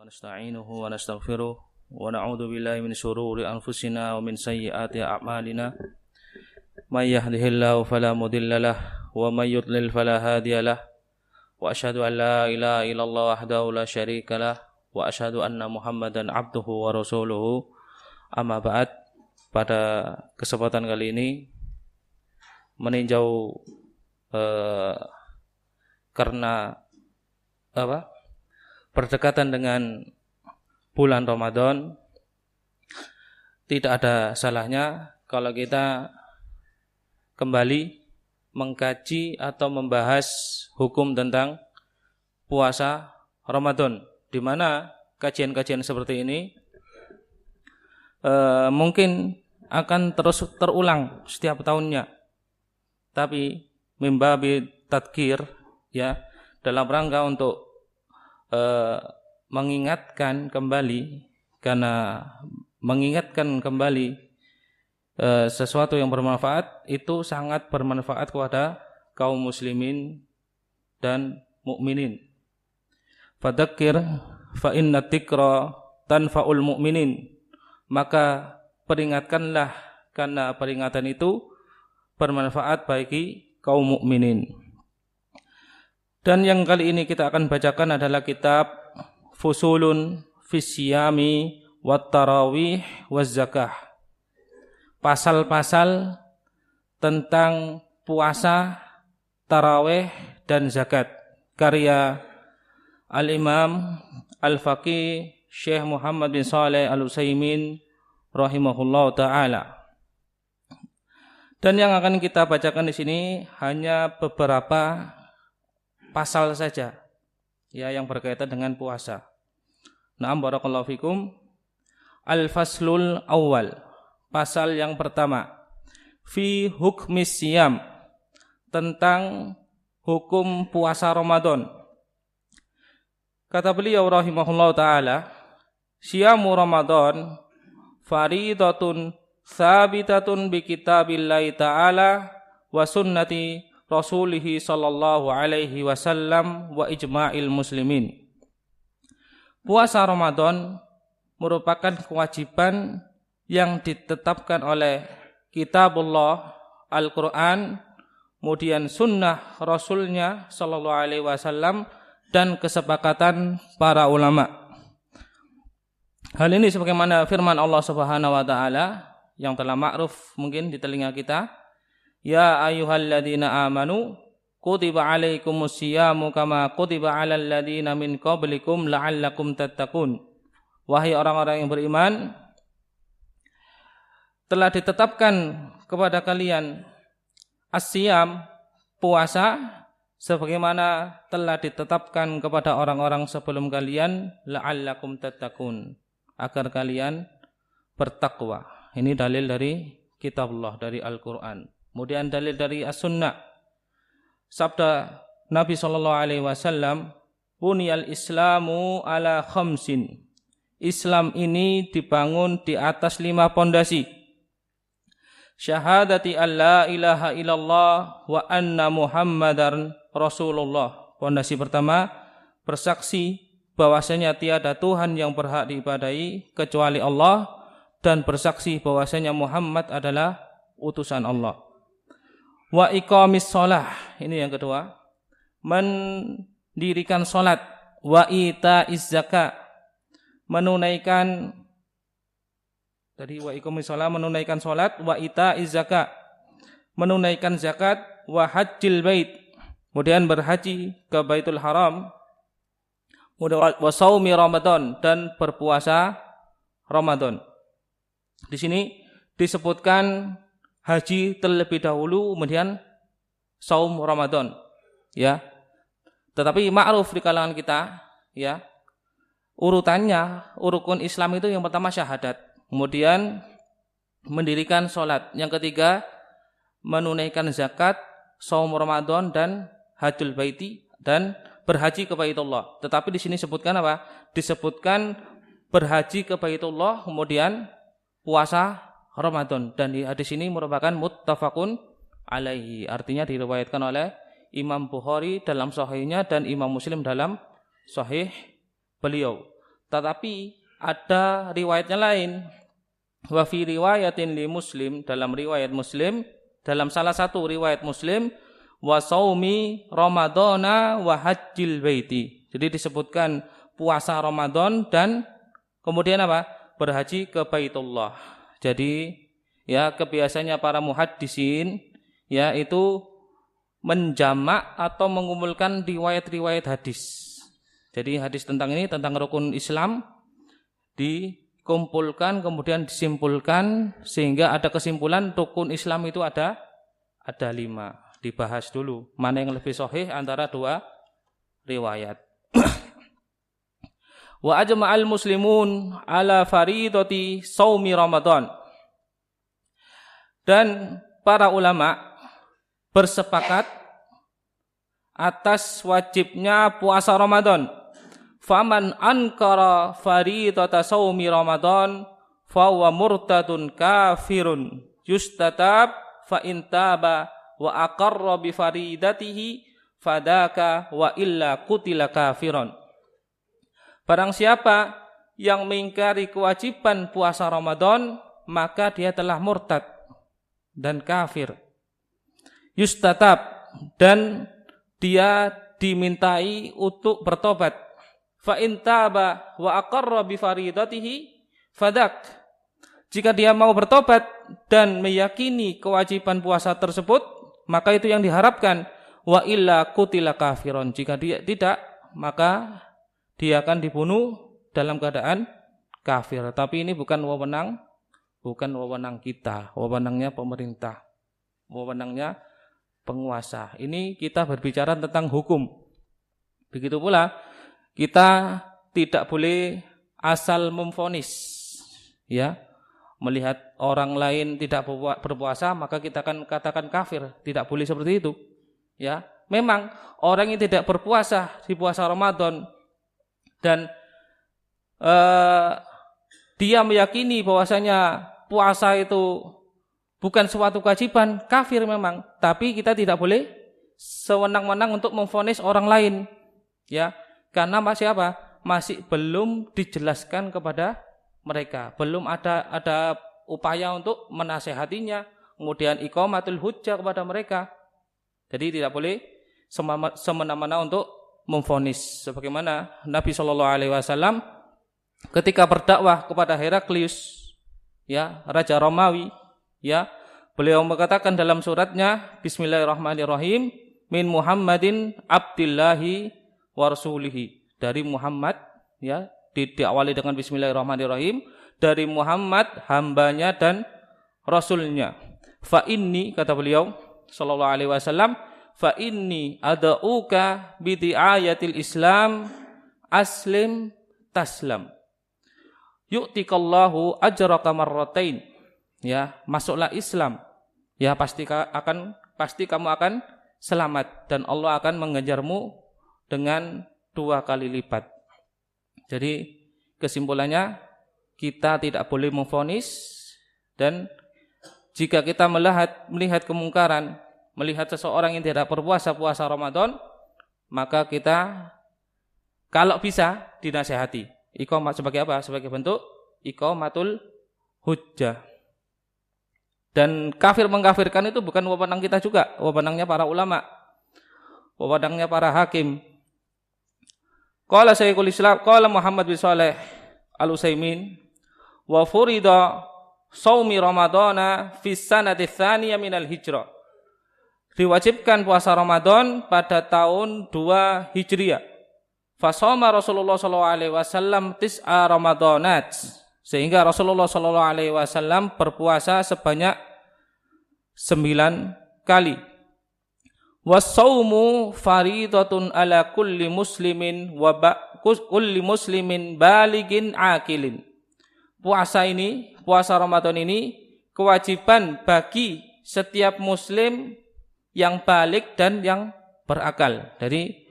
ونستعينه ونستغفره ونعوذ بالله من شرور أنفسنا ومن سيئات أعمالنا من يهده الله فلا مضل له ومن يضلل فلا هادي له وأشهد أن لا إله إلا الله وحده لا شريك له وأشهد أن محمدا عبده ورسوله. Amma ba'd. Pada kesempatan kali ini meninjau karena berdekatan dengan bulan Ramadan, tidak ada salahnya kalau kita kembali mengkaji atau membahas hukum tentang puasa Ramadan, di mana kajian-kajian seperti ini mungkin akan terus terulang setiap tahunnya, tapi mimbabi tadkir, ya, dalam rangka untuk mengingatkan kembali, karena mengingatkan kembali sesuatu yang bermanfaat itu sangat bermanfaat kepada kaum muslimin dan mukminin. Fadzakir fa inna dzikra tanfa'ul mu'minin. Maka peringatkanlah, karena peringatan itu bermanfaat bagi kaum mukminin. Dan yang kali ini kita akan bacakan adalah kitab Fusulun fis Siyami wat Tarawih waz Zakah. Pasal-pasal tentang puasa, tarawih dan zakat. Karya Al-Imam Al-Faqih Syekh Muhammad bin Shalih Al-Utsaimin rahimahullah ta'ala. Dan yang akan kita bacakan di sini hanya beberapa pasal saja, ya, yang berkaitan dengan puasa. Na'am, barakallahu fikum. Al-faslul awal, pasal yang pertama, fi hukmis siyam, tentang hukum puasa Ramadan. Kata beliau rahimahullah ta'ala, siyamu Ramadan faridatun sabitatun bi kitabillahi ta'ala wa sunnati rasulihi sallallahu alaihi wasallam wa ijma'il muslimin. Puasa Ramadan merupakan kewajiban yang ditetapkan oleh kitabullah Al-Quran, kemudian sunnah rasulnya sallallahu alaihi wasallam, dan kesepakatan para ulama. Hal ini sebagaimana firman Allah Subhanahu wa taala yang telah ma'ruf mungkin di telinga kita, ya ayyuhalladzina amanu kutiba alaikumus siyamu kama kutiba alal ladzina min qablikum la'allakum tattaqun. Wahai orang-orang yang beriman, telah ditetapkan kepada kalian as-siyam, puasa, sebagaimana telah ditetapkan kepada orang-orang sebelum kalian la'allakum tattaqun, agar kalian bertakwa. Ini dalil dari kitabullah, dari Al-Quran. Kemudian dalil dari As-Sunnah. Sabda Nabi SAW, buniyal islamu ala khamsin. Islam ini dibangun di atas 5 pondasi. Syahadati an la ilaha illallah wa anna muhammadan Rasulullah. Pondasi pertama, bersaksi bahwasanya tiada Tuhan yang berhak diibadahi kecuali Allah, dan bersaksi bahwasanya Muhammad adalah utusan Allah. Wa iqamis shalah, ini yang kedua, mendirikan salat. Wa itaiz zakat, menunaikan, tadi wa iqamis shalah menunaikan salat, wa itaiz zakat menunaikan zakat, wa hajjil bait, kemudian berhaji ke Baitul Haram, wa shaumi Ramadan, dan berpuasa Ramadan. Di sini disebutkan haji terlebih dahulu, kemudian shaum Ramadan, ya. Tetapi ma'ruf di kalangan kita, ya, urutannya, rukun Islam itu yang pertama syahadat, kemudian mendirikan salat, yang ketiga menunaikan zakat, shaum Ramadan, dan hajjul baiti, dan berhaji ke Baitullah. Tetapi di sini sebutkan apa? Disebutkan berhaji ke Baitullah, kemudian puasa Ramadan. Dan di hadis ini merupakan muttafaqun alaihi, artinya diriwayatkan oleh Imam Bukhari dalam sahihnya dan Imam Muslim dalam sahih beliau. Tetapi ada riwayatnya lain. Wa fi riwayatin li Muslim, dalam riwayat Muslim, dalam salah satu riwayat Muslim, wa saumi Ramadhana wa hajjil baiti. Jadi disebutkan puasa Ramadan dan kemudian apa? Berhaji ke Baitullah. Jadi ya kebiasaannya para muhaddisin ya itu menjamak atau mengumpulkan riwayat-riwayat hadis. Jadi hadis tentang ini, tentang rukun Islam dikumpulkan kemudian disimpulkan sehingga ada kesimpulan rukun Islam itu ada 5. Dibahas dulu mana yang lebih sahih antara dua riwayat. Wa ajma'al muslimun ala faridati shaumi Ramadan. Dan para ulama bersepakat atas wajibnya puasa Ramadan. Faman ankara faridata shaumi Ramadan fa huwa murtadun kafirun yustatab fa in taba wa aqarra bi faridatihi fadaka wa illa qutila kafiron. Barang siapa yang mengingkari kewajiban puasa Ramadan, maka dia telah murtad dan kafir. Yustatab, dan dia dimintai untuk bertobat. Fa in taba wa aqarra bi faridatihi fadak. Jika dia mau bertobat dan meyakini kewajiban puasa tersebut, maka itu yang diharapkan. Wa illa qutila kafiron. Jika dia tidak, maka dia akan dibunuh dalam keadaan kafir. Tapi ini bukan wewenang kita, wewenangnya pemerintah, wewenangnya penguasa. Ini kita berbicara tentang hukum. Begitu pula kita tidak boleh asal memvonis, ya. Melihat orang lain tidak berpuasa maka kita akan katakan kafir. Tidak boleh seperti itu, ya. Memang orang yang tidak berpuasa di puasa Ramadan dan dia meyakini bahwasanya puasa itu bukan suatu kewajiban, kafir memang. Tapi kita tidak boleh sewenang-wenang untuk memvonis orang lain, ya. Karena masih belum dijelaskan kepada mereka, belum ada upaya untuk menasehatinya, kemudian iqamatul hujjah kepada mereka. Jadi tidak boleh semena-mena untuk memvonis. Sebagaimana Nabi SAW ketika berdakwah kepada Heraklius, ya, raja Romawi, ya, beliau mengatakan dalam suratnya, Bismillahirrahmanirrahim, min Muhammadin Abdillahi wa rasulihi, dari Muhammad, ya, diawali dengan Bismillahirrahmanirrahim, dari Muhammad hambanya dan rasulnya. Fa inni, kata beliau sallallahu alaihi wasallam, fa inni ad'uka bi ayatil Islam aslim taslam yu'tikallahu ajraka marratain. Ya, masuklah Islam, ya, pasti kamu akan selamat dan Allah akan mengajarmu dengan 2 kali lipat. Jadi kesimpulannya, kita tidak boleh memvonis, dan jika kita melihat kemungkaran, melihat seseorang yang tidak berpuasa puasa Ramadan, maka kita kalau bisa dinasihati. Iqamah sebagai apa? Sebagai bentuk iqamatul hujjah. Dan kafir mengkafirkan itu bukan wewenang kita juga, wewenangnya para ulama, wewenangnya para hakim. Qala Syekhul Islam, qala Muhammad bin Shalih Al-Utsaimin, wa furida shaumi Ramadana fi sanati tsaniyah minal hijrah. Diwajibkan puasa Ramadan pada tahun 2 Hijriah. Fa shoma Rasulullah sallallahu alaihi wasallam tis'a Ramadanat. Sehingga Rasulullah sallallahu alaihi wasallam berpuasa sebanyak 9 kali. Was-shaumu faridatun ala kulli muslimin wa kulli muslimin baligin akilin. Puasa Ramadan ini kewajiban bagi setiap muslim yang balik dan yang berakal. Dari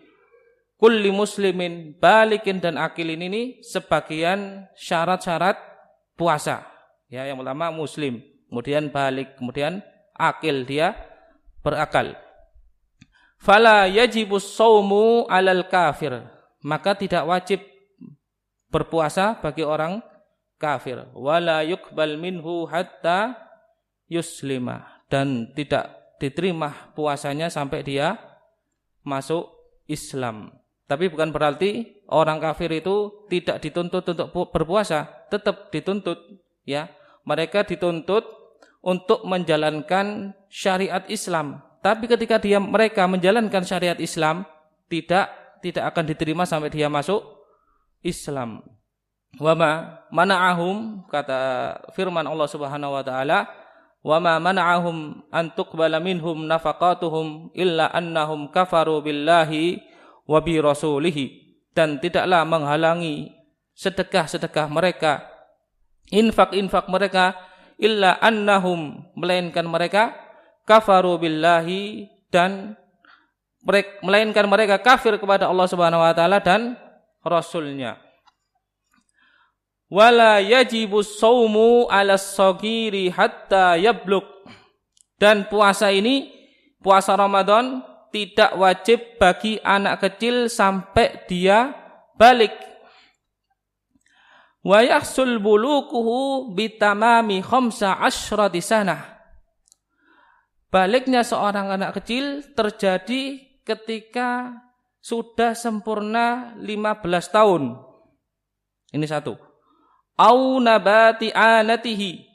kulli muslimin baligin dan akilin ini sebagian syarat-syarat puasa. Ya, yang pertama muslim, kemudian balik, kemudian akil, dia berakal. Fala yajibus shaumu alal kafir, maka tidak wajib berpuasa bagi orang kafir. Wala yuqbal minhu hatta yuslima, dan tidak diterima puasanya sampai dia masuk Islam. Tapi bukan berarti orang kafir itu tidak dituntut untuk berpuasa, tetap dituntut ya. Mereka dituntut untuk menjalankan syariat Islam. Tapi ketika mereka menjalankan syariat Islam, tidak akan diterima sampai dia masuk Islam. Wa ma mana'ahum, kata firman Allah Subhanahu wa taala, wa ma mana'ahum an tuqbala minhum nafaqatuhum illa annahum kafaru billahi wa bi rasulihi, dan tidaklah menghalangi sedekah-sedekah mereka, infak-infak mereka, illa annahum, melainkan mereka kafaru billahi, dan melainkan mereka kafir kepada Allah Subhanahu wa taala dan rasulnya. Wala yajibu shaumu 'alas shaghiri hatta yablugh, dan puasa ini, puasa Ramadan, tidak wajib bagi anak kecil sampai dia balik. Wa yahsul bulukuhu bitamami 15 sanah. Baliknya seorang anak kecil terjadi ketika sudah sempurna 15 tahun. Ini satu. Au nabati anatihi,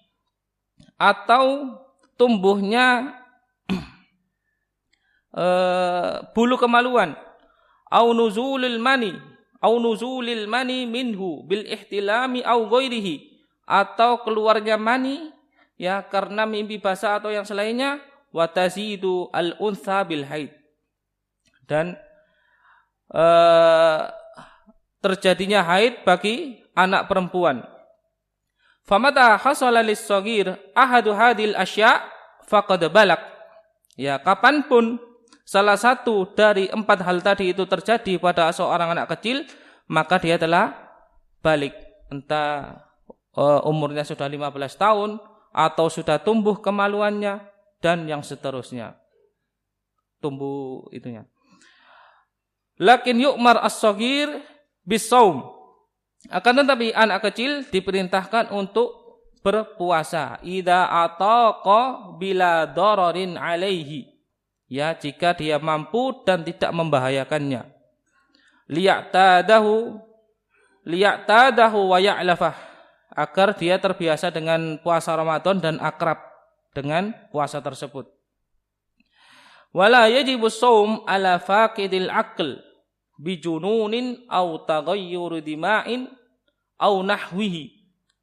atau tumbuhnya bulu kemaluan. Au nuzulil mani minhu bil ihtilami au ghairihi, atau keluarnya mani ya karena mimpi basah atau yang selainnya. Wa tazidu al untha bil haid, dan terjadinya haid bagi anak perempuan. Famata hasala lis-shaghir ahadu hadil asya faqad balak. Ya, kapanpun salah satu dari 4 hal tadi itu terjadi pada seorang anak kecil, maka dia telah balik. Entah umurnya sudah 15 tahun atau sudah tumbuh kemaluannya dan yang seterusnya. Tumbuh itunya. Lakin yu'mar as-shaghir bis-shaum. Akan tetapi anak kecil diperintahkan untuk berpuasa. Idza ataqa bila dararin alaihi. Ya, jika dia mampu dan tidak membahayakannya. Liya'tadahu wa ya'lafah. Agar dia terbiasa dengan puasa Ramadan dan akrab dengan puasa tersebut. Wala yajibu shaum ala faqidil aql bijununin au taghayyur dima'in au nahwihi,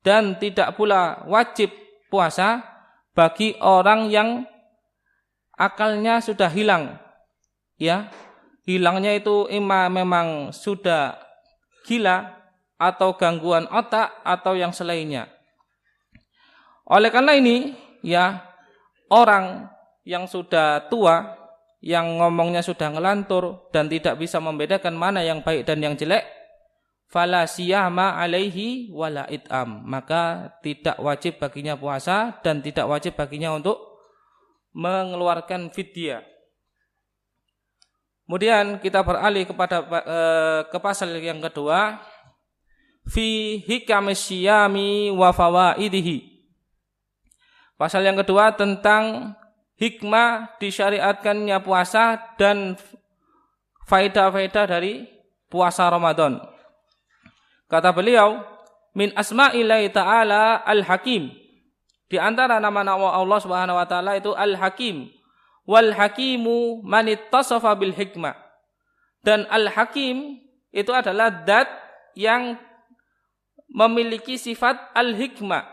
dan tidak pula wajib puasa bagi orang yang akalnya sudah hilang. Ya, hilangnya itu memang sudah gila atau gangguan otak atau yang selainnya. Oleh karena ini, ya, orang yang sudah tua, yang ngomongnya sudah ngelantur dan tidak bisa membedakan mana yang baik dan yang jelek, fala siyama alaihi wala it'am, maka tidak wajib baginya puasa dan tidak wajib baginya untuk mengeluarkan fidyah. Kemudian kita beralih ke pasal yang kedua, fi hikamis syiyami wa fawaidihi. Pasal yang kedua tentang hikmah disyariatkannya puasa dan faedah-faedah dari puasa Ramadan. Kata beliau, min asma'illahi ta'ala al-hakim. Di antara nama-nama Allah Subhanahu wa taala itu al-hakim. Wal hakimu man ittasafa bil hikmah. Dan al-hakim itu adalah zat yang memiliki sifat al-hikmah.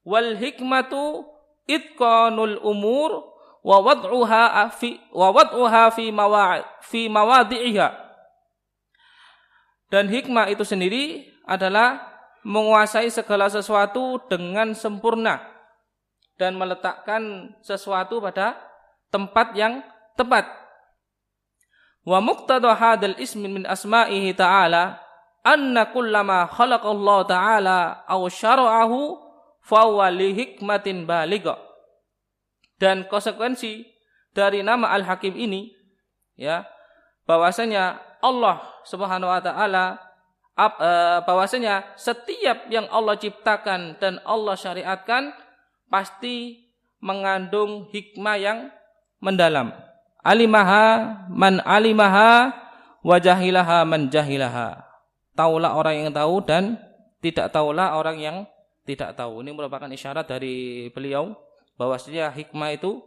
Wal hikmatu itqanul umur wa wad'uha fi mawadhi'iha. Dan hikmah itu sendiri adalah menguasai segala sesuatu dengan sempurna dan meletakkan sesuatu pada tempat yang tepat. Wa muqtada hadzal ismi min asma'ihi ta'ala anna kullama khalaqallahu ta'ala aw syara'ahu fa huwa li hikmatin balighah. Dan konsekuensi dari nama Al-Hakim ini, ya, bahwasanya Allah Subhanahu wa taala bahwasanya setiap yang Allah ciptakan dan Allah syariatkan pasti mengandung hikmah yang mendalam. Alimaha man alimaha wa jahilaha man jahilaha. Taulah orang yang tahu dan tidak taulah orang yang tidak tahu. Ini merupakan isyarat dari beliau bahwasanya hikmah itu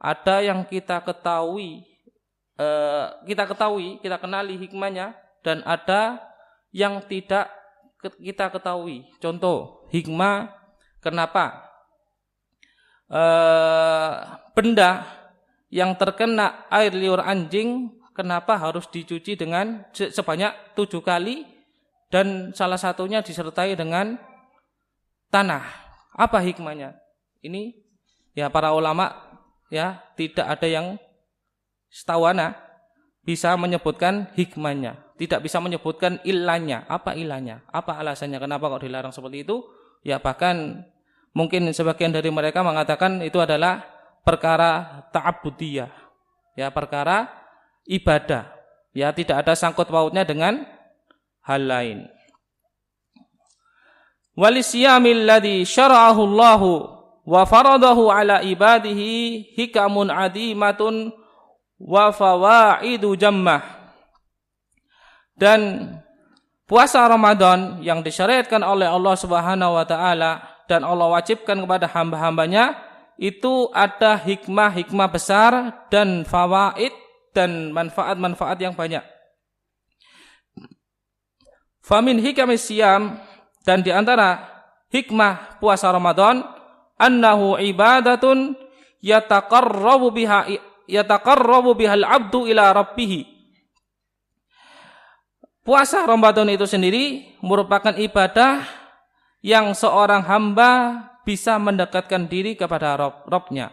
ada yang kita ketahui, kita kenali hikmahnya, dan ada yang tidak kita ketahui. Contoh, hikmah kenapa benda yang terkena air liur anjing kenapa harus dicuci dengan sebanyak 7 kali dan salah satunya disertai dengan tanah. Apa hikmahnya? Ini ya para ulama ya tidak ada yang setahu ana bisa menyebutkan hikmahnya, tidak bisa menyebutkan ilahnya. Apa ilahnya? Apa alasannya kenapa kok dilarang seperti itu? Ya bahkan mungkin sebagian dari mereka mengatakan itu adalah perkara ta'abbudiyah. Ya, perkara ibadah. Ya, tidak ada sangkut pautnya dengan hal lain. Walisiyamil ladzi syara'ahu Allahu wa faradahu ala ibadihi hikamun adimatun wa fawaidu jammah. Dan puasa Ramadan yang disyariatkan oleh Allah Subhanahu wa taala dan Allah wajibkan kepada hamba-hambanya itu ada hikmah-hikmah besar dan fawaid dan manfaat-manfaat yang banyak. Famin hikamis siyam, dan di antara hikmah puasa Ramadan annahu ibadatun yataqarrabu bihal abdu ila rabbih. Puasa Ramadan itu sendiri merupakan ibadah yang seorang hamba bisa mendekatkan diri kepada Rabb-nya.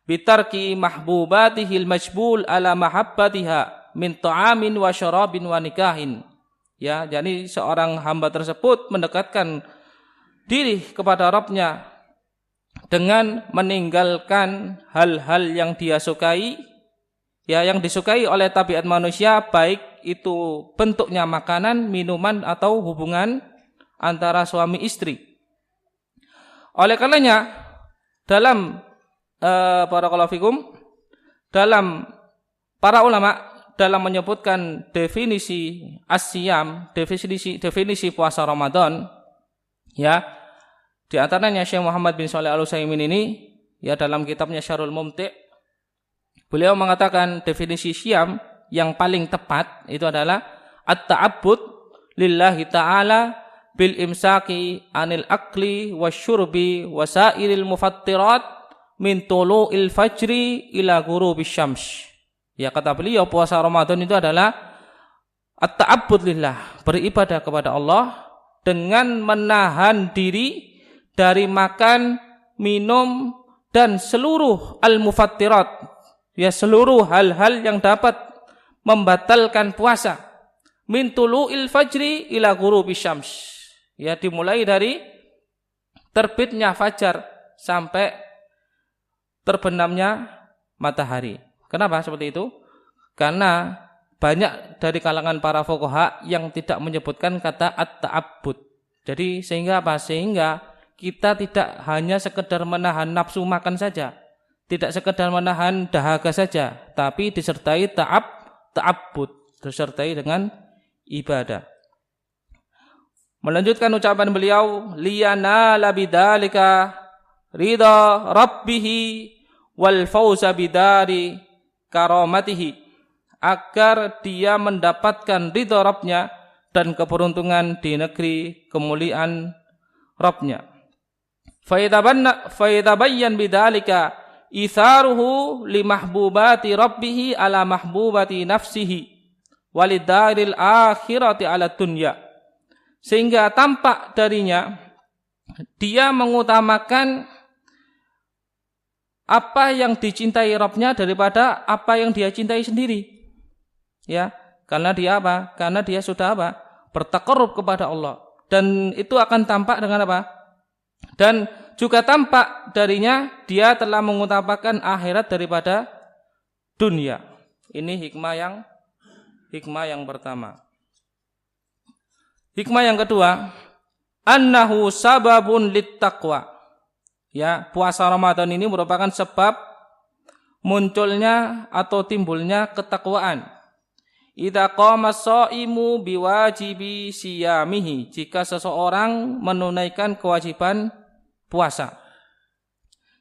Bitarki mahbubatihil majbul ala mahabbatiha min ta'amin wa syarabin wa nikahin. Ya, jadi seorang hamba tersebut mendekatkan diri kepada Rabb-nya dengan meninggalkan hal-hal yang dia sukai, ya yang disukai oleh tabiat manusia, baik itu bentuknya makanan, minuman atau hubungan antara suami istri. Oleh karenanya dalam barakallahu fikum, dalam para ulama dalam menyebutkan definisi as-siyam, definisi puasa Ramadan, ya di antaranya Syekh Muhammad bin Shalih Al-Utsaimin ini ya dalam kitabnya Syarhul Mumti' beliau mengatakan definisi siyam yang paling tepat itu adalah at-ta'abbud lillahi ta'ala bil imsaki anil akli wasyurbi wasairil mufattirat min tulu'il fajri ila ghurubis syams. Ya kata beliau puasa Ramadan itu adalah at-ta'abbud lillah, beribadah kepada Allah dengan menahan diri dari makan, minum dan seluruh al-mufattirat, ya seluruh hal-hal yang dapat membatalkan puasa. Min tulu'il fajri ila ghurubis syams. Ya dimulai dari terbitnya fajar sampai terbenamnya matahari. Kenapa seperti itu? Karena banyak dari kalangan para fuqaha yang tidak menyebutkan kata at-ta'abbud. Jadi sehingga apa? Sehingga kita tidak hanya sekedar menahan nafsu makan saja, tidak sekedar menahan dahaga saja, tapi disertai ta'abbud, disertai dengan ibadah. Melanjutkan ucapan beliau, liyana labidalika ridha rabbih wal fauza bidari karamatihi, agar dia mendapatkan ridha Rabbnya dan keberuntungan di negeri kemuliaan Rabbnya. Fayatabayyan bidalika itharuhu li mahbubati rabbih ala mahbubati nafsihi walidaril akhirati ala dunya. Sehingga tampak darinya dia mengutamakan apa yang dicintai Rabb-nya daripada apa yang dia cintai sendiri. Ya, karena dia apa? Karena dia sudah apa? Bertaqarrub kepada Allah. Dan itu akan tampak dengan apa? Dan juga tampak darinya dia telah mengutamakan akhirat daripada dunia. Ini hikmah yang pertama. Hikmah yang kedua, annahu sababun littaqwa. Ya, puasa Ramadan ini merupakan sebab munculnya atau timbulnya ketakwaan. Idza qama shaimu biwajibi siyamihi, jika seseorang menunaikan kewajiban puasa.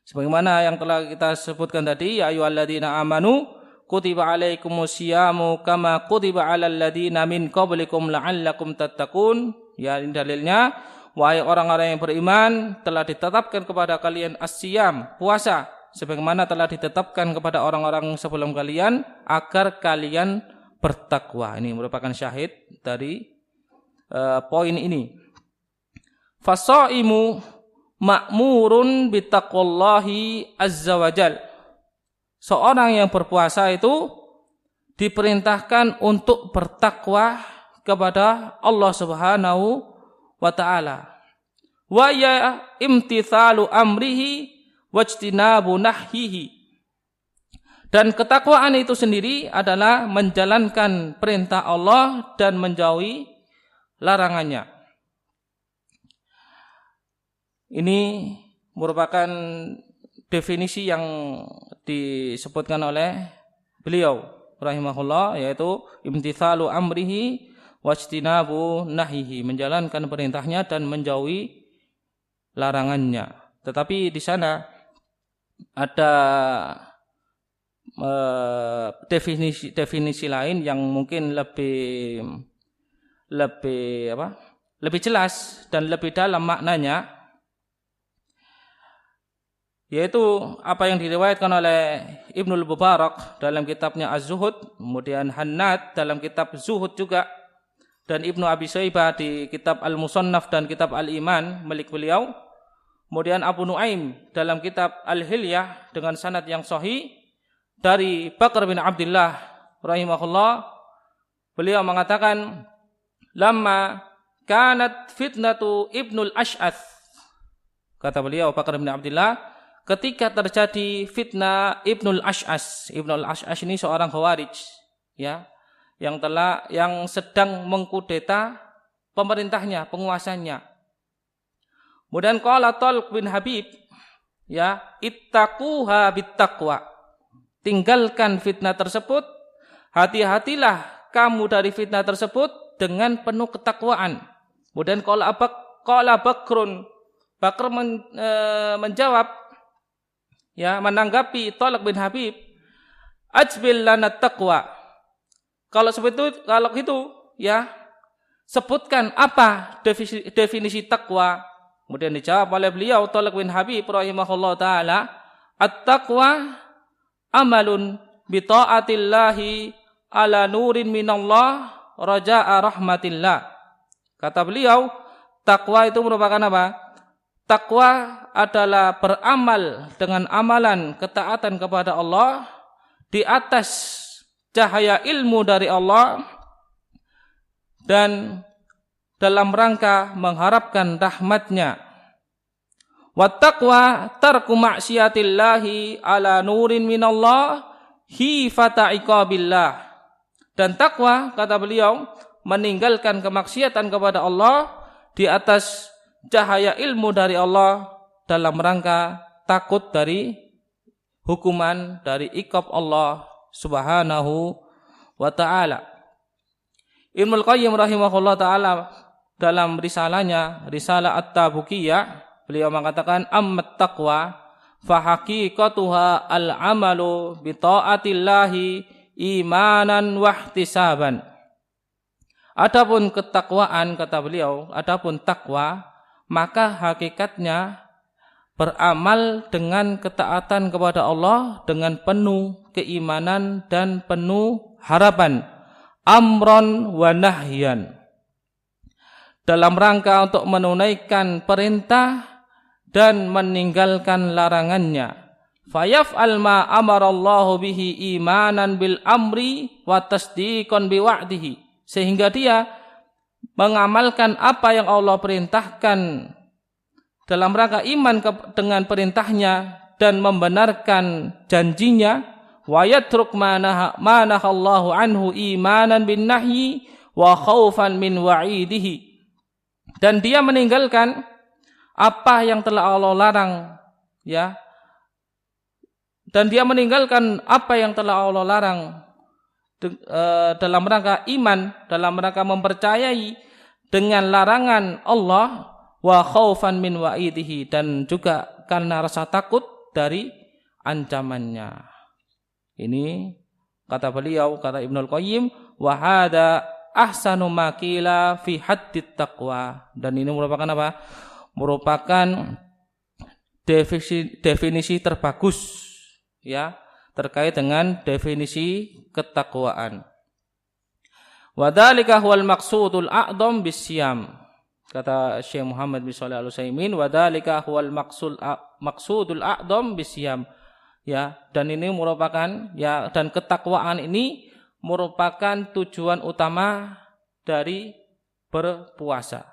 Sebagaimana yang telah kita sebutkan tadi, ya ayyuhalladzina amanu kutiba alaikumusyamu kama kutiba alal ladzina min qablikum la'allakum tattaqun. Ya, ini dalilnya, wahai orang-orang yang beriman, telah ditetapkan kepada kalian as-siyam, puasa, sebagaimana telah ditetapkan kepada orang-orang sebelum kalian agar kalian bertakwa. Ini merupakan syahid dari poin ini. Fasaimu ma'murun bitaqwallahi azza wajal. Seorang yang berpuasa itu diperintahkan untuk bertakwa kepada Allah Subhanahu wa taala. Wa ya imtithalu amrihi wajtinabu nahyihi. Dan ketakwaan itu sendiri adalah menjalankan perintah Allah dan menjauhi larangannya. Ini merupakan definisi yang disebutkan oleh beliau rahimahullah, yaitu imtithalu amrihi wajtinabu nahyihi, menjalankan perintahnya dan menjauhi larangannya. Tetapi di sana ada definisi lain yang mungkin lebih jelas dan lebih dalam maknanya, yaitu apa yang diriwayatkan oleh Ibnul Mubarak dalam kitabnya Az-Zuhud, kemudian Hannad dalam kitab Zuhud juga, dan Ibnu Abi Syaibah di kitab Al-Musannaf dan kitab Al-Iman milik beliau, kemudian Abu Nuaim dalam kitab Al-Hilyah dengan sanad yang sahih dari Bakar bin Abdullah rahimahullah, beliau mengatakan, lamma kanat fitnatu Ibnul Ash'ath, kata beliau Bakar bin Abdullah, ketika terjadi fitnah Ibnul Ash'as. Ibnul Ash'as ini seorang Khawarij, ya, yang sedang mengkudeta pemerintahnya, penguasanya. Kemudian qala Talq bin Habib, ya, ittaquha bittaqwa. Tinggalkan fitnah tersebut, hati-hatilah kamu dari fitnah tersebut dengan penuh ketakwaan. Kemudian qala Bakrun, Bakr menjawab, ya, menanggapi Talq bin Habib, ajbil lana taqwa. Kalau itu, ya, sebutkan apa definisi takwa. Kemudian dijawab oleh beliau Talq bin Habib rahimahullah taala, at-taqwa amalun bi taatillahi ala nurin minallah raja'a rahmatillah. Kata beliau, takwa itu merupakan apa? Takwa adalah beramal dengan amalan ketaatan kepada Allah di atas cahaya ilmu dari Allah dan dalam rangka mengharapkan rahmat-Nya. Wattaqwa tarku ma'siyatillahi ala nurin minallah hifata iqabillah. Dan takwa, kata beliau, meninggalkan kemaksiatan kepada Allah di atas cahaya ilmu dari Allah dalam rangka takut dari hukuman, dari iqab Allah Subhanahu wa ta'ala. Ibnul Qayyim rahimahullah ta'ala dalam risalahnya, Risalah At-Tabukiyah, beliau mengatakan, ammat taqwa fa haqiqatuha al-amalu bi ta'atillahi imanan wa ihtisaban. Adapun ketakwaan, kata beliau, adapun takwa, maka hakikatnya beramal dengan ketaatan kepada Allah dengan penuh keimanan dan penuh harapan, amron wa nahyan, dalam rangka untuk menunaikan perintah dan meninggalkan larangannya. Fayaf'al ma amarallahu bihi imanan bil amri wa tasdiqan bi wa'dihi, sehingga dia mengamalkan apa yang Allah perintahkan dalam rangka iman dengan perintahnya dan membenarkan janjinya. Wa yatruk ma nahallahu anhu imanan bin nahyi wa khaufan min wa'idihi, Dan dia meninggalkan apa yang telah Allah larang, ya. Dan dia meninggalkan apa yang telah Allah larang dalam rangka iman, dalam rangka mempercayai dengan larangan Allah, wa khaufan min wa'idihi, dan juga karena rasa takut dari ancamannya. Ini kata beliau, kata Ibnul Qayyim, wa hada ahsanu ma qila fi haddit taqwa. Dan ini merupakan apa? Merupakan definisi terbagus, ya, terkait dengan definisi ketakwaan. Wa dzalika huwal maqsudul a'dham bisyam. Kata Syekh Muhammad bin Shalih Al-Utsaimin, wa dzalika huwal maqsudul a'dham bisyam. Ya, dan ini merupakan, ya, dan ketakwaan ini merupakan tujuan utama dari berpuasa.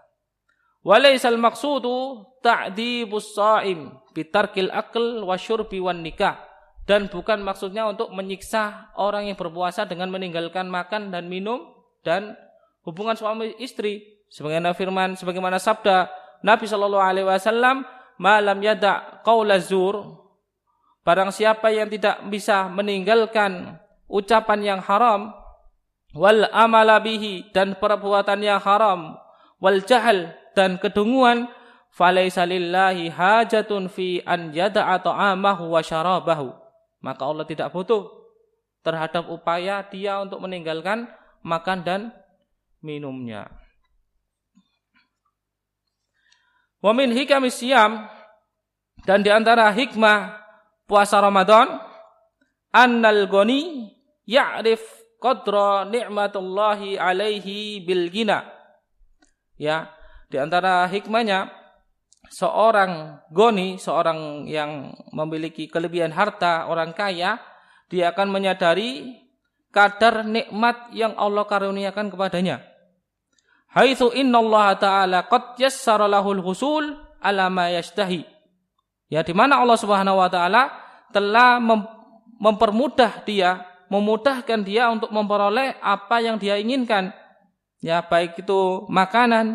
Walaisal maqsudu ta'dibus shaim bitarkil akl wasyurbi wan nikah. Dan bukan maksudnya untuk menyiksa orang yang berpuasa dengan meninggalkan makan dan minum dan hubungan suami istri. Sebagaimana sabda Nabi sallallahu alaihi wasallam, "Ma lam yada' qaula zur." Barang siapa yang tidak bisa meninggalkan ucapan yang haram, wal amala bihi, dan perbuatan yang haram, wal jahl, dan kedunguan, falaisa lillahi hajatun fi an yada'a ta'amahu wa syarabahu. Maka Allah tidak butuh terhadap upaya dia untuk meninggalkan makan dan minumnya. Wa min hikamis siyam, dan di antara hikmah puasa Ramadan, annal ghani ya'rif qadra ni'matullahi alaihi bil ghina. Ya, di antara hikmahnya, seorang goni, seorang yang memiliki kelebihan harta, orang kaya, dia akan menyadari kadar nikmat yang Allah karuniakan kepadanya. Haitsu innallaha ta'ala qad yassara lahul husul ala ma yashtahi. Ya, di mana Allah Subhanahu wa taala telah mempermudah dia, memudahkan dia untuk memperoleh apa yang dia inginkan. Ya, baik itu makanan,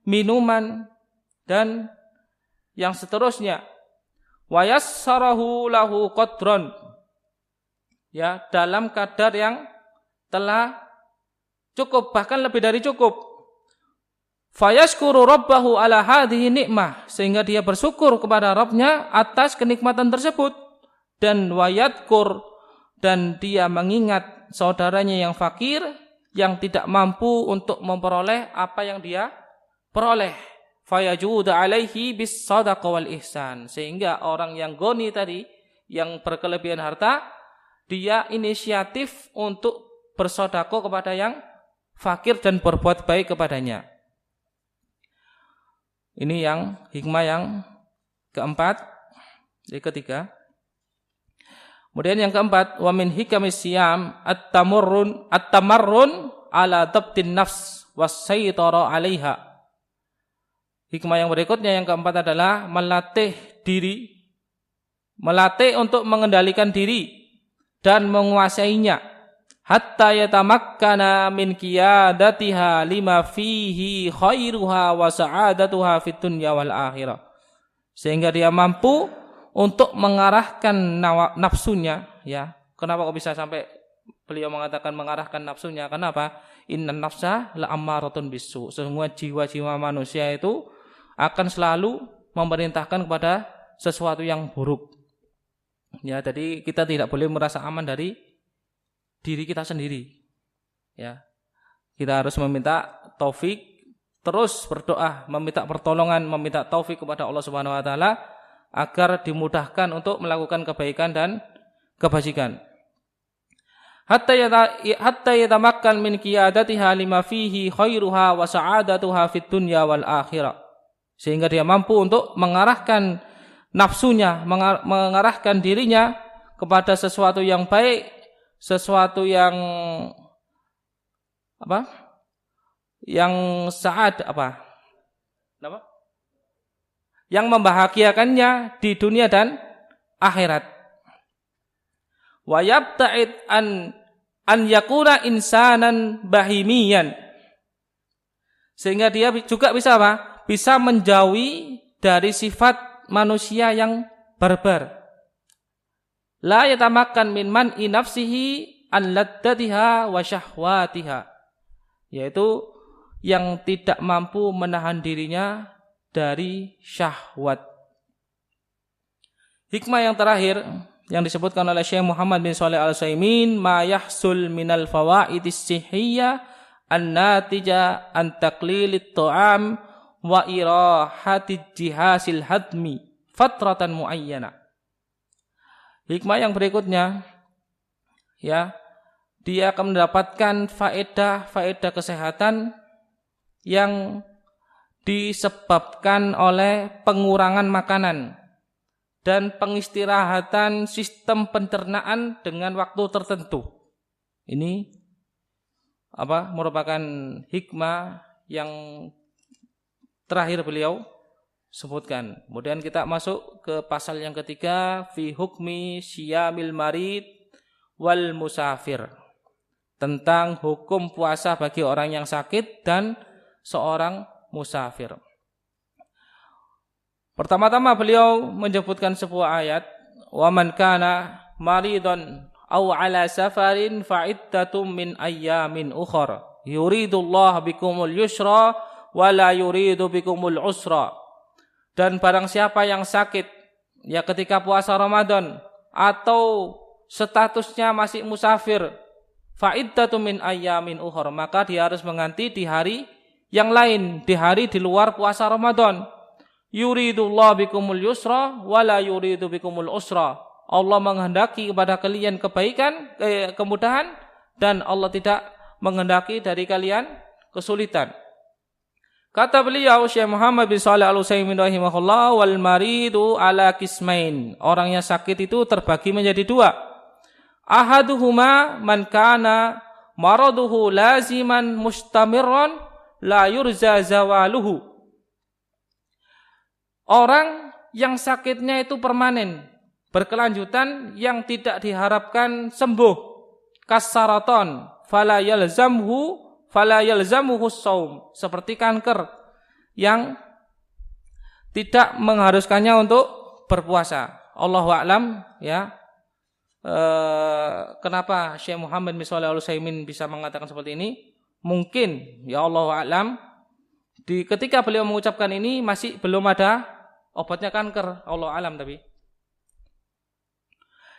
minuman, dan yang seterusnya. Wa yassarahu lahu qadran. Ya, dalam kadar yang telah cukup, bahkan lebih dari cukup. Fayashkuru rabbahu ala hadhihi nikmah, sehingga dia bersyukur kepada Rabbnya atas kenikmatan tersebut. Dan wayadkur, dan dia mengingat saudaranya yang fakir, yang tidak mampu untuk memperoleh apa yang dia peroleh. Fayajuda alaihi bis sadaqah wal ihsan, sehingga orang yang goni tadi, yang berkelebihan harta, dia inisiatif untuk bersedekah kepada yang fakir dan berbuat baik kepadanya. Ini yang hikmah yang keempat, yang ketiga. Kemudian yang keempat, wa min hikamis siyam at-tamarrun ala dabtin nafs was-saytara 'alaiha. Hikmah yang berikutnya, yang keempat, adalah melatih diri, melatih untuk mengendalikan diri dan menguasainya, hatta yatamakkana min qiyadatiha lima fihi khairuha wa sa'adatuha fid dunya wal akhirah. Sehingga dia mampu untuk mengarahkan nafsunya, ya. Kenapa kok bisa sampai beliau mengatakan mengarahkan nafsunya? Kenapa? Innan nafsa la ammaratun bisu. Semua jiwa-jiwa manusia itu akan selalu memerintahkan kepada sesuatu yang buruk. Ya, jadi kita tidak boleh merasa aman dari diri kita sendiri. Ya. Kita harus meminta taufik, terus berdoa, meminta pertolongan, meminta taufik kepada Allah Subhanahu wa taala agar dimudahkan untuk melakukan kebaikan dan kebajikan. Hatta yatamakkan min qiyadatiha lima fihi khairuha wa sa'adatuha fid dunya wal akhirah. Sehingga dia mampu untuk mengarahkan nafsunya, mengarahkan dirinya kepada sesuatu yang baik, sesuatu yang apa? Yang yang membahagiakannya di dunia dan akhirat. Wa yabta'id an yakuna insanan bahimiyan. Sehingga dia juga bisa apa? bisa menjauhi dari sifat manusia yang barbar. La yatamakkan min man'i nafsihi an laddatiha wa syahwatiha, yaitu yang tidak mampu menahan dirinya dari syahwat. Hikmah yang terakhir yang disebutkan oleh Syekh Muhammad bin Shalih Al-Utsaimin, ma yahsul minal fawaidis sihhiyah an-natija an taqlilit ta'am wa irahatid jihasil hadmi fatratan muayyana. Hikmah yang berikutnya, ya, dia akan mendapatkan faedah kesehatan yang disebabkan oleh pengurangan makanan dan pengistirahatan sistem pencernaan dengan waktu tertentu. Ini merupakan hikmah yang terakhir beliau sebutkan. Kemudian kita masuk ke pasal yang ketiga, fi hukmi syiyamil marid wal musafir, tentang hukum puasa bagi orang yang sakit dan seorang musafir. Pertama-tama beliau menyebutkan sebuah ayat, wa man kana maridun aw ala safarin fa iddatum min ayyamin ukhra yuridullahu bikumul yusra wa la yuridu bikumul usra. Dan barang siapa yang sakit, ya ketika puasa Ramadan, atau statusnya masih musafir, fa iddatum min ayyamin ukhra, maka dia harus mengganti di hari yang lain, di hari di luar puasa Ramadan. Yuridullahu bikumul yusra wa la yuridu bikumul usra. Allah menghendaki kepada kalian kebaikan, kemudahan, dan Allah tidak menghendaki dari kalian kesulitan. Kata beliau Syekh Muhammad bin Shalih Al-Utsaimin rahimahullah, wal maridu ala qismain. Orang yang sakit itu terbagi menjadi dua. Ahaduhuma man kana maraduhu laziman mustamirran la yurza zawaluhu. Orang yang sakitnya itu permanen, berkelanjutan, yang tidak diharapkan sembuh. Kasaraton fala yalzamuhu shaum, seperti kanker yang tidak mengharuskannya untuk berpuasa. Allahu a'lam, ya. Kenapa Syekh Muhammad bin Shalih Al-Utsaimin bisa mengatakan seperti ini? Mungkin, ya Allahu a'lam, ketika beliau mengucapkan ini masih belum ada obatnya kanker, Allahu a'lam. Tapi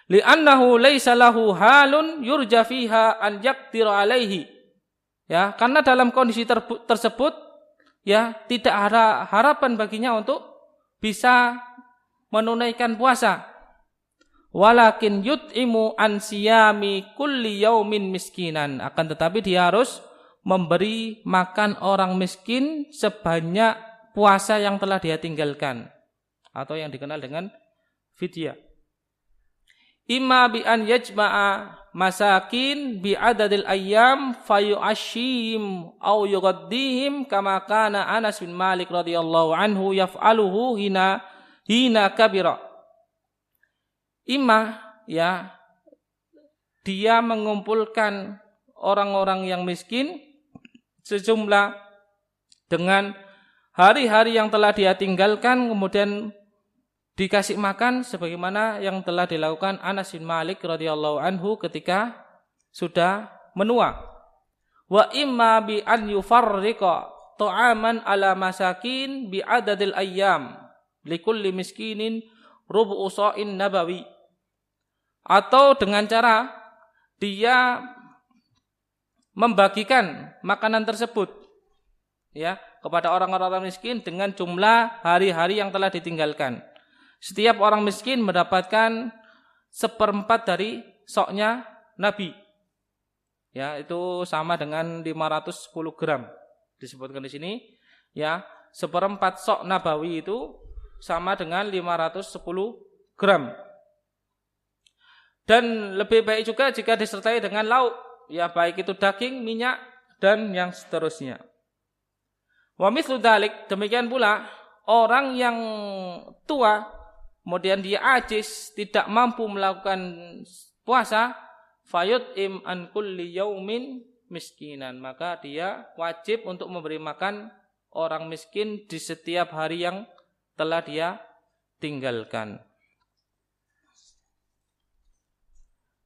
li'annahu laisa lahu halun yurja fiha an yaqdir alaihi, ya, karena dalam kondisi tersebut, ya, tidak ada harapan baginya untuk bisa menunaikan puasa. Walakin yut'imu an siyami kulli yaumin miskinan, akan tetapi dia harus memberi makan orang miskin sebanyak puasa yang telah dia tinggalkan, atau yang dikenal dengan fidyah. Imma bi an yajma'a masakin bi adadil ayyam fayu'ashim aw yughaddihim kama kana Anas bin Malik radhiyallahu anhu yaf'aluhu hina kabira. Imma, ya, dia mengumpulkan orang-orang yang miskin sejumlah dengan hari-hari yang telah dia tinggalkan, kemudian dikasih makan sebagaimana yang telah dilakukan Anas bin Malik radhiyallahu anhu ketika sudah menua. Wa imma bi an yufarriqa ta'aman ala masakin bi adadil ayyam likulli miskinin rubu'u sha'in nabawi, atau dengan cara dia membagikan makanan tersebut, ya, kepada orang-orang miskin dengan jumlah hari-hari yang telah ditinggalkan. Setiap orang miskin mendapatkan 1/4 dari soknya Nabi. Ya, itu sama dengan 510 gram. Disebutkan di sini, ya, 1/4 sok Nabawi itu sama dengan 510 gram. Dan lebih baik juga jika disertai dengan lauk, ya, baik itu daging, minyak, dan yang seterusnya. Wa mithlu dzalik, demikian pula orang yang tua kemudian dia ajis, tidak mampu melakukan puasa, fayut'im an kulli yaumin miskinan, maka dia wajib untuk memberi makan orang miskin di setiap hari yang telah dia tinggalkan.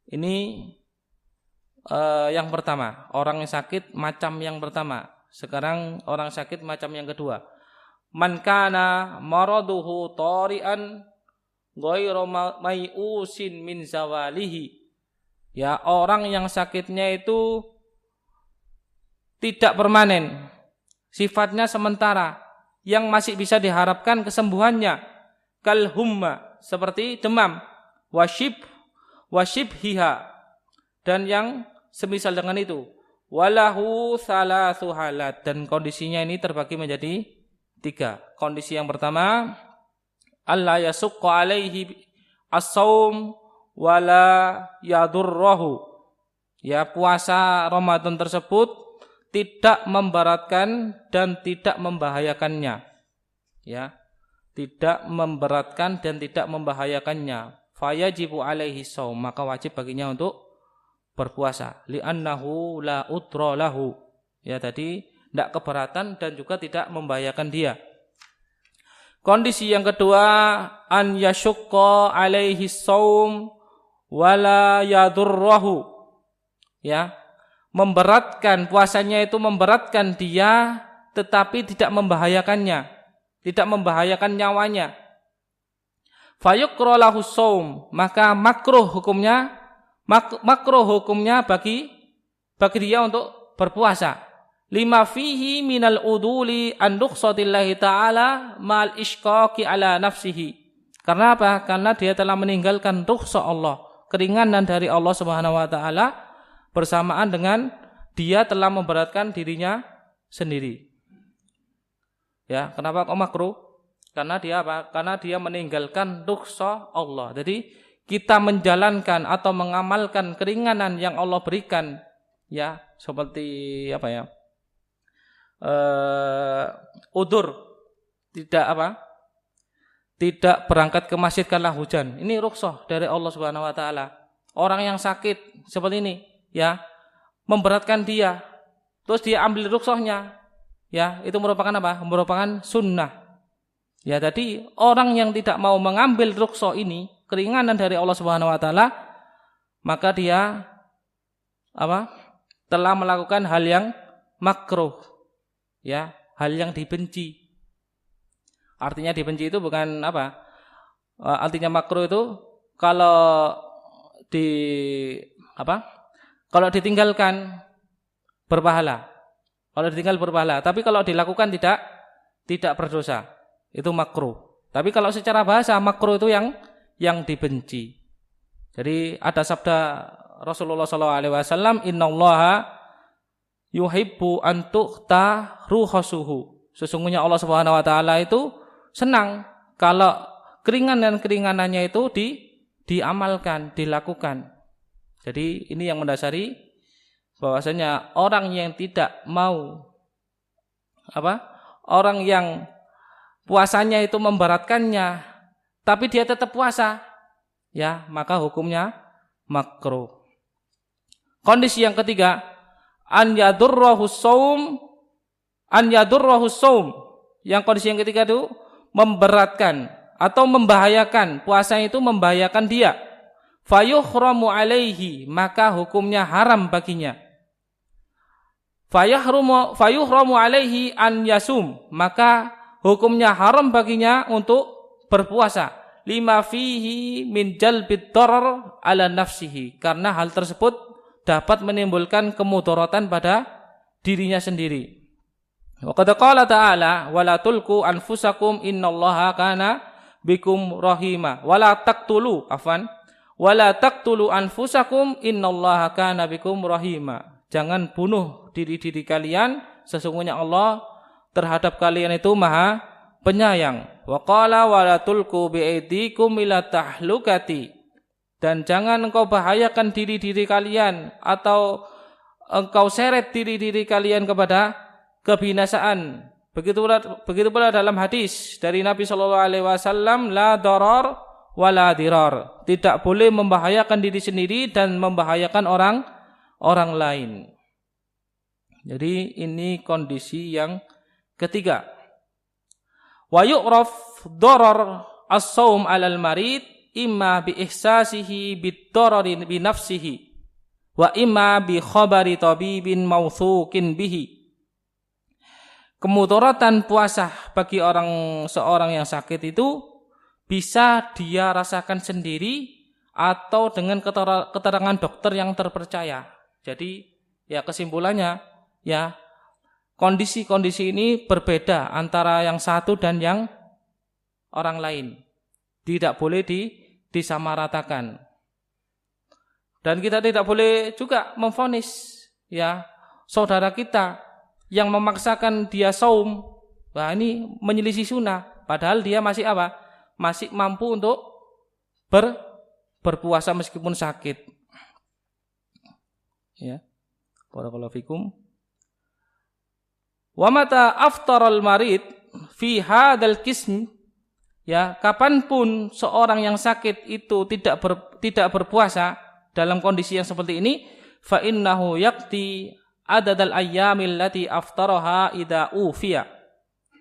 Ini yang pertama, orang yang sakit macam yang pertama. Sekarang orang sakit macam yang kedua. Man kana maraduhu tari'an ghairu mai'usin min zawalihi. Ya, orang yang sakitnya itu tidak permanen, sifatnya sementara, yang masih bisa diharapkan kesembuhannya. Kal humma, seperti demam, washibhiha, dan yang semisal dengan itu. Walahu thalathu halat, dan kondisinya ini terbagi menjadi 3. Kondisi yang pertama, alla yasukka alaihi as-saum wala yadurrahu. Ya, puasa Ramadan tersebut tidak memberatkan dan tidak membahayakannya. Ya, tidak memberatkan dan tidak membahayakannya. Fayajibu alaihi shaum, maka wajib baginya untuk berpuasa. Li'annahu la udra lahu. Ya, tadi tidak keberatan dan juga tidak membahayakan dia. Kondisi yang kedua, an yashukka alaihi shaum wala yadurrahu. Ya, memberatkan, puasanya itu memberatkan dia tetapi tidak membahayakannya, tidak membahayakan nyawanya. Fayuqra lahu shaum, maka makruh hukumnya bagi dia untuk berpuasa. Lima fihi minal uduli an rukhsatillahi ta'ala mal ishqaqi ala nafsihi. Karena apa? Karena dia telah meninggalkan rukhsah Allah, keringanan dari Allah Subhanahu wa taala, bersamaan dengan dia telah memberatkan dirinya sendiri. Ya, kenapa kok makruh? Karena dia apa? Karena dia meninggalkan rukhsah Allah. Jadi kita menjalankan atau mengamalkan keringanan yang Allah berikan, ya, seperti apa ya? Udur, tidak berangkat ke masjid karena hujan. Ini rukhsah dari Allah Subhanahu wa taala. Orang yang sakit seperti ini, ya, memberatkan dia, terus dia ambil rukhsahnya, ya, itu merupakan apa? Merupakan sunnah. Ya, tadi orang yang tidak mau mengambil rukhsah ini, keringanan dari Allah Subhanahu wa taala, maka dia apa? Telah melakukan hal yang makruh. Ya, hal yang dibenci. Artinya dibenci itu bukan apa? Artinya makruh itu kalau ditinggalkan berpahala. Kalau ditinggal berpahala, tapi kalau dilakukan tidak berdosa. Itu makruh. Tapi kalau secara bahasa makruh itu yang dibenci. Jadi ada sabda Rasulullah SAW, innallaha yuhibbu an tu'ta ruhasuhu. Sesungguhnya Allah Subhanahu wa taala itu senang kalau keringanannya itu diamalkan, dilakukan. Jadi ini yang mendasari bahwasanya orang yang tidak mau orang yang puasanya itu memberatkannya tapi dia tetap puasa, ya, maka hukumnya makruh. Kondisi yang ketiga, an yadurrahu shaum. Yang kondisi yang ketiga itu memberatkan atau membahayakan, puasa itu membahayakan dia. Fayuhramu alaihi, maka hukumnya haram baginya. Fayuhramu alaihi an yasum, maka hukumnya haram baginya untuk berpuasa. Lima fihi min jalbid darar ala nafsihi, karena hal tersebut dapat menimbulkan kemudaratan pada dirinya sendiri. Wa qad qala ta'ala wala tulqu anfusakum innallaha kana bikum rahima wala taqtulu anfusakum innallaha kana bikum rahima. Jangan bunuh diri-diri kalian, sesungguhnya Allah terhadap kalian itu Maha Penyayang. Wa qala wala tulqu biaidikum ila tahlukati. Dan jangan engkau bahayakan diri-diri kalian atau engkau seret diri-diri kalian kepada kebinasaan. Begitu pula dalam hadis dari Nabi SAW, la darar wa la dirar. Tidak boleh membahayakan diri sendiri dan membahayakan orang lain. Jadi ini kondisi yang Ketiga, wa yu'raf darar as-shaum 'alal marid imma bi ihsasihi bid-darari bi nafsihi wa imma bi khabari tabibin mautsuqin bihi. Kemudaratan puasa bagi seorang yang sakit itu bisa dia rasakan sendiri atau dengan keterangan dokter yang terpercaya. Jadi ya kesimpulannya ya kondisi-kondisi ini berbeda antara yang satu dan yang orang lain. Tidak boleh disamaratakan. Dan kita tidak boleh juga memvonis ya saudara kita yang memaksakan dia saum, wah ini menyelisih sunnah, padahal dia masih apa? Masih mampu untuk berpuasa meskipun sakit. Ya, barakallahu fikum. Wa mata aftaral marid fi hadzal qism, ya kapanpun seorang yang sakit itu tidak berpuasa dalam kondisi yang seperti ini, fa innahu yaqti adadal ayyamil lati aftaraha idza ufiya,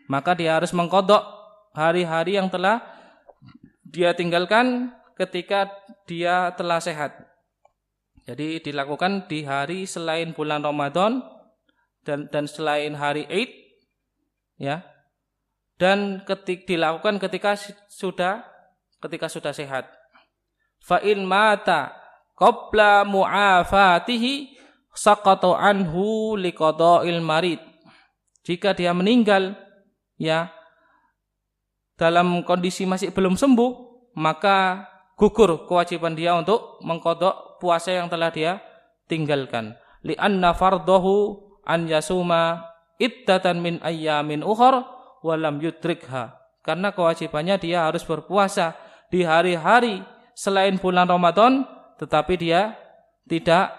maka dia harus mengqadha hari-hari yang telah dia tinggalkan ketika dia telah sehat. Jadi dilakukan di hari selain bulan Ramadan dan selain hari Id ya. Dan dilakukan ketika sudah sehat. Fa in mata qabla mu'afatihi saqata anhu liqada'il marid. Jika dia meninggal ya dalam kondisi masih belum sembuh, maka gugur kewajiban dia untuk mengqadha puasa yang telah dia tinggalkan. Li anna fardahu an yasuma iddatan min ayyamin ukhra wa lam yudrikha. Karena kewajibannya dia harus berpuasa di hari-hari selain bulan Ramadan, tetapi dia tidak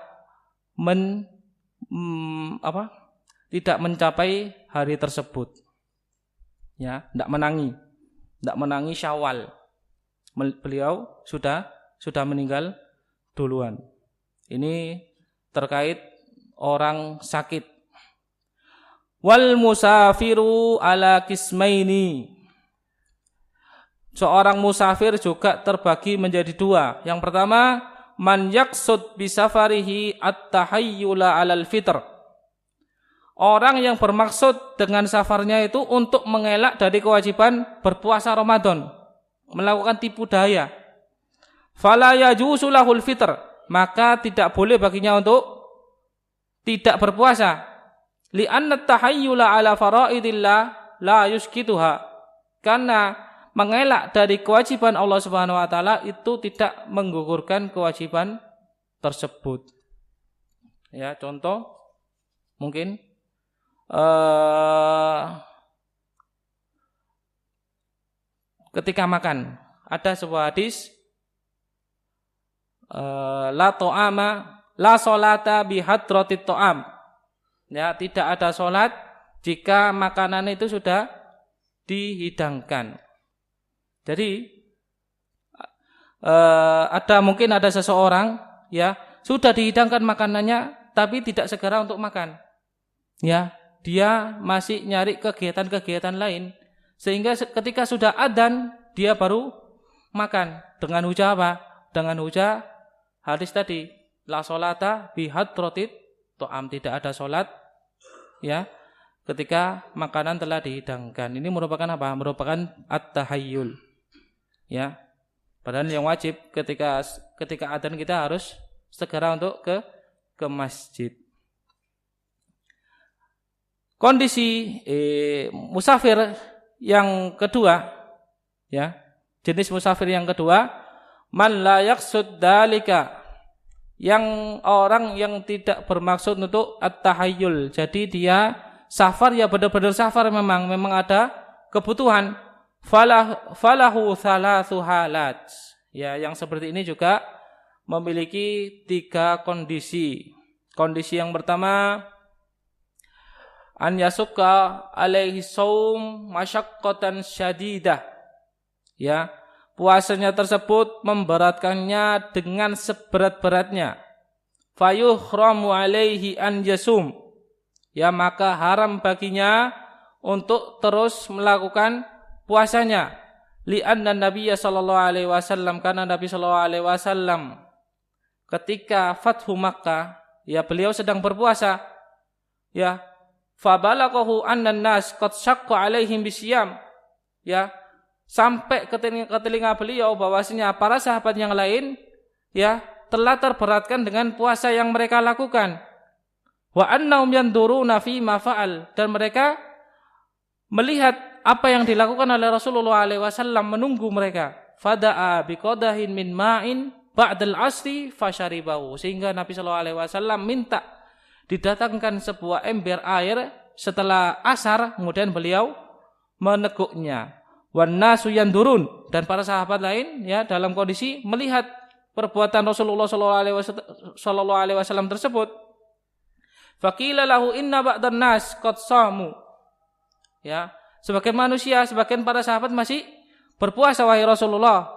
mencapai hari tersebut. Ya, tidak menangi Syawal. Beliau sudah meninggal duluan. Ini terkait orang sakit. Wal musafiru ala kismaini. Seorang musafir juga terbagi menjadi dua. Yang pertama, man yaqsud bisafarihi at-tahayyula 'alal fitr. Orang yang bermaksud dengan safarnya itu untuk mengelak dari kewajiban berpuasa Ramadan, melakukan tipu daya. Fala yajuzu lahul fitr, maka tidak boleh baginya untuk tidak berpuasa. Li'anna at-tahayyula 'ala faraidillah la yuskituha. Karena mengelak dari kewajiban Allah Subhanahu wa taala itu tidak menggugurkan kewajiban tersebut. Ya, contoh mungkin ketika makan, ada sebuah hadis la ta'ama la sholata bi hadratit ta'am. Ya, tidak ada salat jika makanan itu sudah dihidangkan. Jadi mungkin ada seseorang ya sudah dihidangkan makanannya tapi tidak segera untuk makan. Ya, dia masih nyari kegiatan-kegiatan lain sehingga ketika sudah adzan dia baru makan dengan hujah apa? Dengan hujah hadis tadi, la sholata bi hadratit ta'am, tidak ada salat ya ketika makanan telah dihidangkan. Ini merupakan apa? Merupakan at-tahayyul. Ya. Padahal yang wajib ketika adzan kita harus segera untuk ke masjid. Kondisi musafir yang kedua, ya, jenis musafir yang kedua, man la yaqsud dalika, yang orang yang tidak bermaksud untuk at-tahayyul. Jadi dia safar ya benar-benar safar, memang ada kebutuhan. Falahu thalathu halat. Ya, yang seperti ini juga memiliki 3 kondisi. Kondisi yang pertama, an yasukka alaihi shaum masyaqqatan syadidah. Ya, puasanya tersebut memberatkannya dengan seberat-beratnya. Fayuhramu alaihi an yasum. Ya, maka haram baginya untuk terus melakukan puasanya. Li'anna Nabiyya sallallahu alaihi wasallam, karena Nabi sallallahu alaihi wasallam ketika Fathu Makkah, ya beliau sedang berpuasa, ya, fabalaghahu annan nas qad syaqqa alaihim bisyam, ya, sampai ke telinga beliau bahwasanya para sahabat yang lain, ya, telah terberatkan dengan puasa yang mereka lakukan. Wa annahum yanduruna fi ma fa'al, dan mereka melihat apa yang dilakukan oleh Rasulullah SAW, menunggu mereka. Fada'a biqadahin min ma'in ba'dal asri fasharibahu, sehingga Nabi SAW minta didatangkan sebuah ember air setelah asar, kemudian beliau meneguknya. Wan nasu yandurun, dan para sahabat lain, ya, dalam kondisi melihat perbuatan Rasulullah SAW tersebut. Faqila lahu inna ba'dan nas qad shamu, ya, sebagian manusia, sebagian para sahabat masih berpuasa wahai Rasulullah.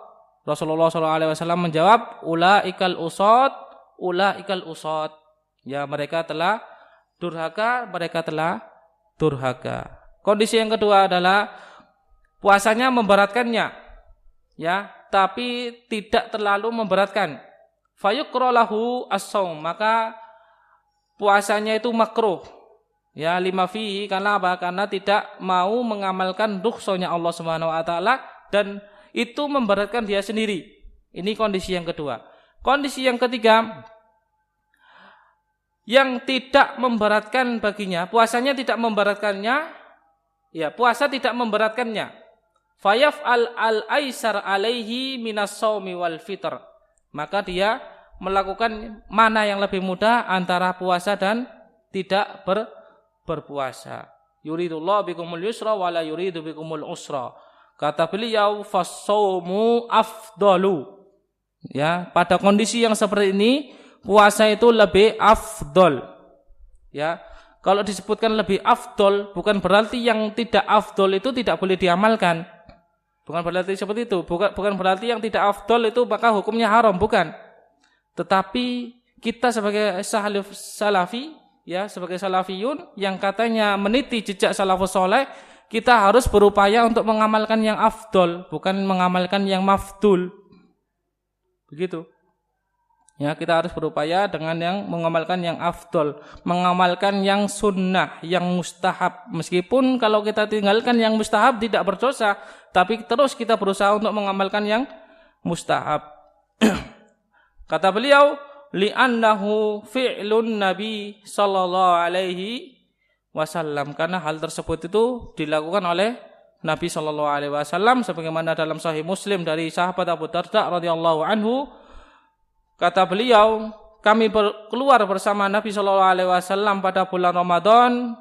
Rasulullah SAW menjawab, ulaikal usad, ulaikal usad. Ya, mereka telah durhaka, mereka telah durhaka. Kondisi yang kedua adalah puasanya memberatkannya, ya, tapi tidak terlalu memberatkan. Fayuqra lahu as-shaum, maka puasanya itu makruh. Ya, lima fihi, karena apa? Karena tidak mau mengamalkan rukhsahnya Allah Subhanahu wa taala, dan itu memberatkan dia sendiri. Ini kondisi yang kedua. Kondisi yang ketiga, yang tidak memberatkan baginya, puasanya tidak memberatkannya, ya, puasa tidak memberatkannya. Fayaf'al al-aisar alaihi minas shaumi wal fitr, maka dia melakukan mana yang lebih mudah antara puasa dan tidak berpuasa. Yuridullahu bikumul yusra wa la yuridu bikumul usra. Kata beliau, fas-shaumu afdalu. Ya, pada kondisi yang seperti ini, puasa itu lebih afdol. Ya, kalau disebutkan lebih afdol, bukan berarti yang tidak afdol itu tidak boleh diamalkan. Bukan berarti seperti itu. Bukan berarti yang tidak afdol itu maka hukumnya haram, bukan. Tetapi kita sebagai salafi, ya, sebagai salafiyun yang katanya meniti jejak salafus soleh, kita harus berupaya untuk mengamalkan yang afdol, bukan mengamalkan yang mafdul. Begitu. Ya, kita harus berupaya dengan yang mengamalkan yang afdol, mengamalkan yang sunnah, yang mustahab. Meskipun kalau kita tinggalkan yang mustahab tidak berdosa, tapi terus kita berusaha untuk mengamalkan yang mustahab. Kata beliau, li'annahu fi'lun Nabi sallallahu alaihi wasallam, karena hal tersebut itu dilakukan oleh Nabi sallallahu alaihi wasallam, sebagaimana dalam Sahih Muslim dari sahabat Abu Darda radhiyallahu anhu. Kata beliau, kami keluar bersama Nabi sallallahu alaihi wasallam pada bulan Ramadan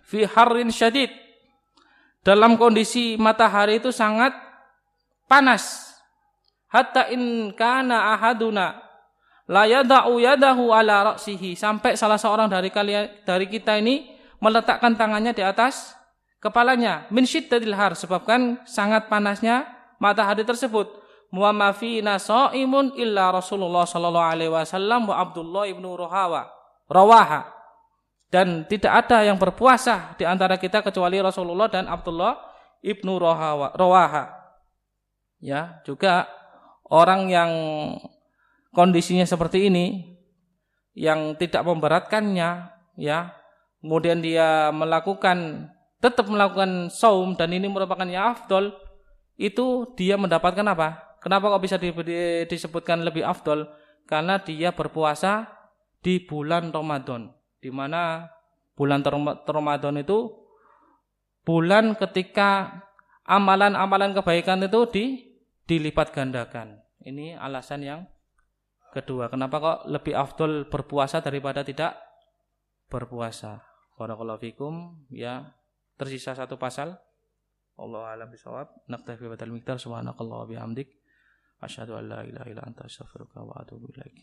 fi harrin syadid, dalam kondisi matahari itu sangat panas. Hatta in kana ahaduna la yada'u yadahu ala ra'sihi, sampai salah seorang dari kita ini meletakkan tangannya di atas kepalanya, min syiddatil har, sebabkan sangat panasnya matahari tersebut. Wa ma fina shaimun illa Rasulullah sallallahu alaihi wasallam wa Abdullah ibnu Rawaha, dan tidak ada yang berpuasa di antara kita kecuali Rasulullah dan Abdullah ibnu Rawaha. Ya, juga orang yang kondisinya seperti ini, yang tidak memberatkannya, ya, kemudian dia tetap melakukan saum, dan ini merupakan yang afdol, itu dia mendapatkan apa? Kenapa kok bisa disebutkan lebih afdol? Karena dia berpuasa di bulan Ramadan, di mana bulan Ramadan itu bulan ketika amalan-amalan kebaikan itu dilipat gandakan. Ini alasan yang kedua. Kenapa kok lebih afdol berpuasa daripada tidak berpuasa? Barakallahu fikum. Ya, tersisa satu pasal. Allahu a'lam bishawab. Naktafi bihadzal miqdar. Subhanakallah wa bihamdik. Asyhadu an la ilaha illa anta astaghfiruka wa atubu ilaik.